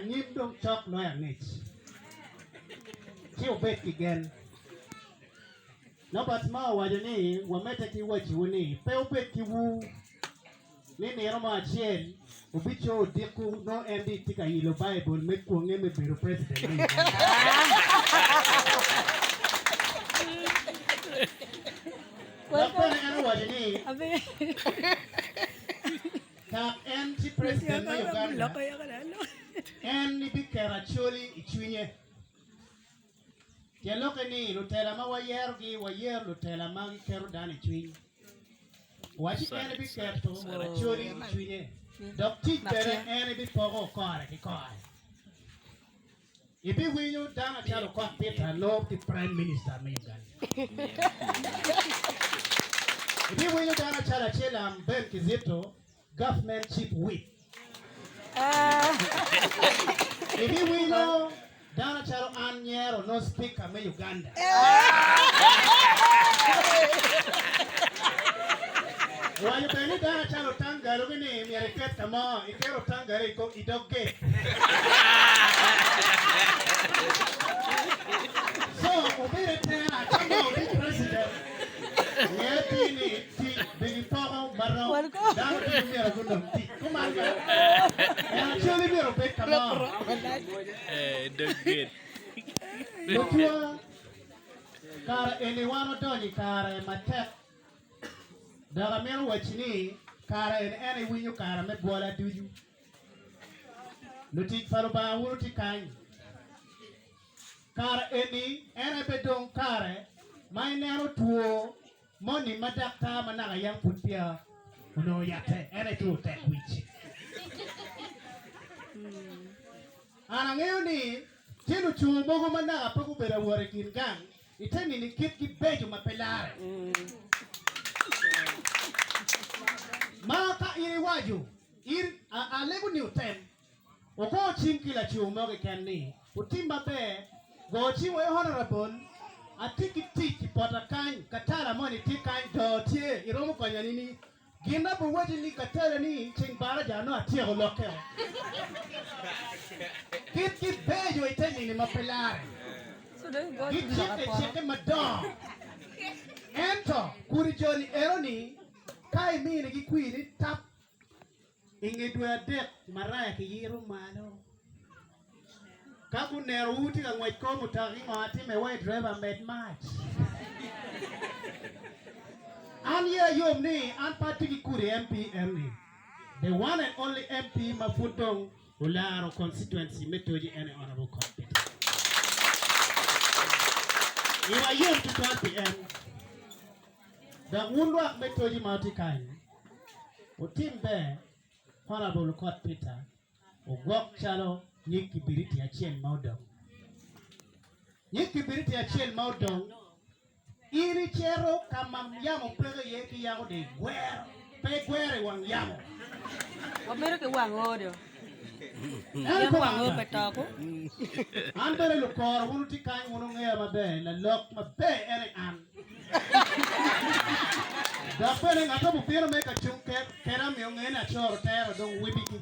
nyim dong chok no ya ngich chiu bet again no but ma wajani wamete ki wachiuni pe ubet ki wu nini roma chien ubicho diku no endi tika ilo bible me kuonge me biro president Lakoni anu wajani ta anti president na Uganda en ni bikera Acholi ichwinye Jeloke ni lutela ma wayer gi wayer lutela ma kero dani chwinye Wachi en bikera to Acholi ichwinye Dok tik bere en bipogo kore ki kore Ibi winyo dana chalo kwa Peter no the prime minister ma Uganda Ibi winyo dana chala chela mbel kizito government chief whip. If we know Dana Charo Anyero no speaker me Uganda. Why you been Dana Charo Tanga Lugini, Mireket Kama, Ikero Tanga Rico, Idoke. So, obey the Tana, come on, be president. Yetini, Big Papa, Marno, Dana Charo Gundam, come on, and actually be a big come on. Don't get. Lotua, Kara, anyone of Donny, Kara, my tech. Daramir Wachini, Kara, and any win you Kara, make what I do you. Lutik Faruba, Wurti Kind. Kara, any bedon Kara, my narrow tour, money, Madaka, Manaka, young Putpia, no yate, and I do that witch. And I'm only Tinu to Mogomana, Pokubera working gang, it's any kid bed to my pelare. Maka iriwaju, a level new ten, or go chinkila to Mogakani, Utimba Bear, go chiwe honorable, a ticket teach, Potakain, Katara money, Tikai, Dotier, Iromo Panyanini, Gina, but what you need Katarani, Ching Baraja, no, a tear locker. Keep bed you attending in my pelare. So don't go Get check madam. Enter, Kurijoni Eroni, Kai me and Queen tap. Inge do a death, Maraya Yero Mano. Kaku Neruti and White Comutari Martin, my white driver made match. And here you me, and particularly MP MD. The one and only MP Mafutong Ularo constituency Metoji any honorable competence. You are here to 12 p.m. The Wundwak Metoji Mautikai, Utimbe, Honorable Court Peter, Ugok Chalo, Yiki Biriti Achien Maudong. Yiki Biriti Achien Maudong, Iri Chero Kamam Yamo Prego Yeki Yamo de Guerre, Pay Guerre one Yamo. America one order. Yang wang petako. Andere lukor wunuti kai wununge mabe la lok mabe ere an. Dapere ngato bupiro meka chunke kera mionge na choro tero dong wibiki.